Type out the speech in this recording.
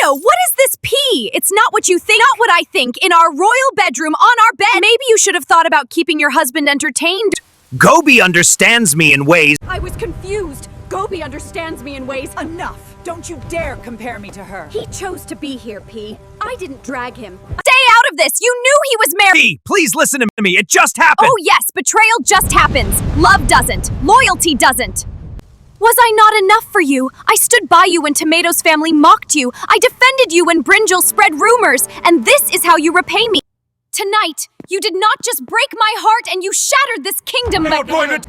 Tomato, what is this pee? It's not what you think. Not what I think. In our royal bedroom, on our bed. Maybe you should have thought about keeping your husband entertained. Gobi understands me in ways. I was confused. Gobi understands me in ways. Enough! Don't you dare compare me to her. He chose to be here, P. I didn't drag him. Stay out of this! You knew he was married! P, please listen to me. It just happened. Oh yes, betrayal just happens. Love doesn't. Loyalty doesn't. Was I not enough for you? I stood by you when Tomato's family mocked you. I defended you when Brinjal spread rumors. And this is how you repay me. Tonight, you did not just break my heart and you shattered this kingdom, but...